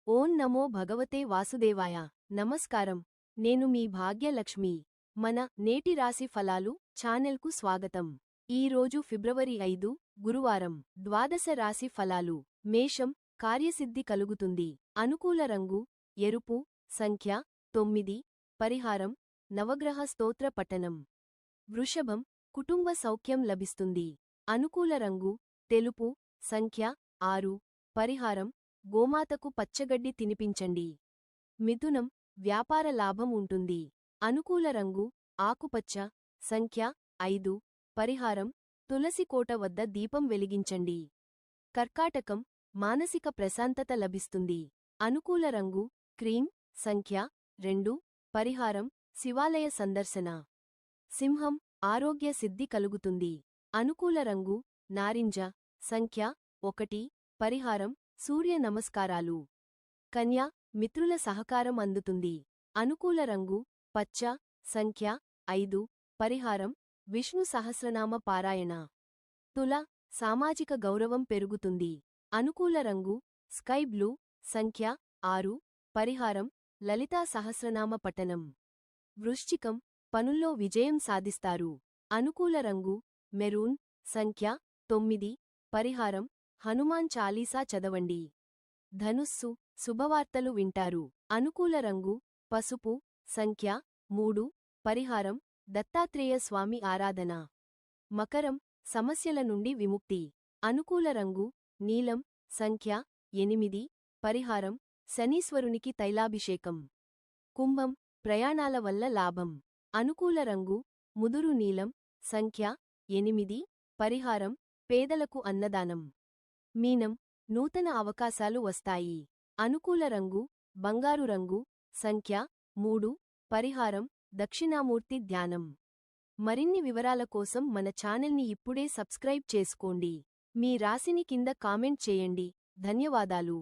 ఓం నమో భగవతే వాసుదేవాయ. నమస్కారం. నేను మీ భాగ్యలక్ష్మి. మన నేటి రాశి ఫలాలు ఛానల్కు స్వాగతం. ఈరోజు ఫిబ్రవరి 5 గురువారం. ద్వాదశ రాశి ఫలాలు. మేషం, కార్యసిద్ధి కలుగుతుంది. అనుకూల రంగు ఎరుపు. సంఖ్య 9. పరిహారం నవగ్రహ స్తోత్ర పఠనం. వృషభం, కుటుంబ సౌఖ్యం లభిస్తుంది. అనుకూల రంగు తెలుపు. సంఖ్య 6. పరిహారం గోమాతకు పచ్చగడ్డి తినిపించండి. మిథునం, వ్యాపార లాభం ఉంటుంది. అనుకూల రంగు ఆకుపచ్చ. సంఖ్య 5. పరిహారం తులసి కోట వద్ద దీపం వెలిగించండి. కర్కాటకం, మానసిక ప్రశాంతత లభిస్తుంది. అనుకూల రంగు క్రీం. సంఖ్య 2. పరిహారం శివాలయ సందర్శన. సింహం, ఆరోగ్య సిద్ధి కలుగుతుంది. అనుకూల రంగు నారింజ. సంఖ్య 1. పరిహారం సూర్య నమస్కారాలు. కన్య, మిత్రుల సహకారం అందుతుంది. అనుకూల రంగు పచ్చ. సంఖ్య 5. పరిహారం విష్ణు సహస్రనామ పారాయణ. తుల, సామాజిక గౌరవం పెరుగుతుంది. అనుకూల రంగు స్కై బ్లూ. సంఖ్య 6. పరిహారం లలితా సహస్రనామ పఠనం. వృశ్చికం, పనుల్లో విజయం సాధిస్తారు. అనుకూల రంగు మెరూన్. సంఖ్య 9. పరిహారం హనుమాన్ చాలీసా చదవండి. ధనుస్సు, శుభవార్తలు వింటారు. అనుకూల రంగు పసుపు. సంఖ్య 3. పరిహారం దత్తాత్రేయ స్వామి ఆరాధన. మకరం, సమస్యల నుండి విముక్తి. అనుకూల రంగు నీలం. సంఖ్య 8. పరిహారం శనీశ్వరునికి తైలాభిషేకం. కుంభం, ప్రయాణాల వల్ల లాభం. అనుకూల రంగు ముదురు నీలం. సంఖ్య 8. పరిహారం పేదలకు అన్నదానం. మీనం, నూతన అవకాశాలు వస్తాయి. అనుకూల రంగు బంగారు రంగు. సంఖ్య 3. పరిహారం దక్షిణామూర్తి ధ్యానం. మరిన్ని వివరాల కోసం మన ఛానల్ని ఇప్పుడే సబ్స్క్రైబ్ చేసుకోండి. మీ రాశిని కింద కామెంట్ చేయండి. ధన్యవాదాలు.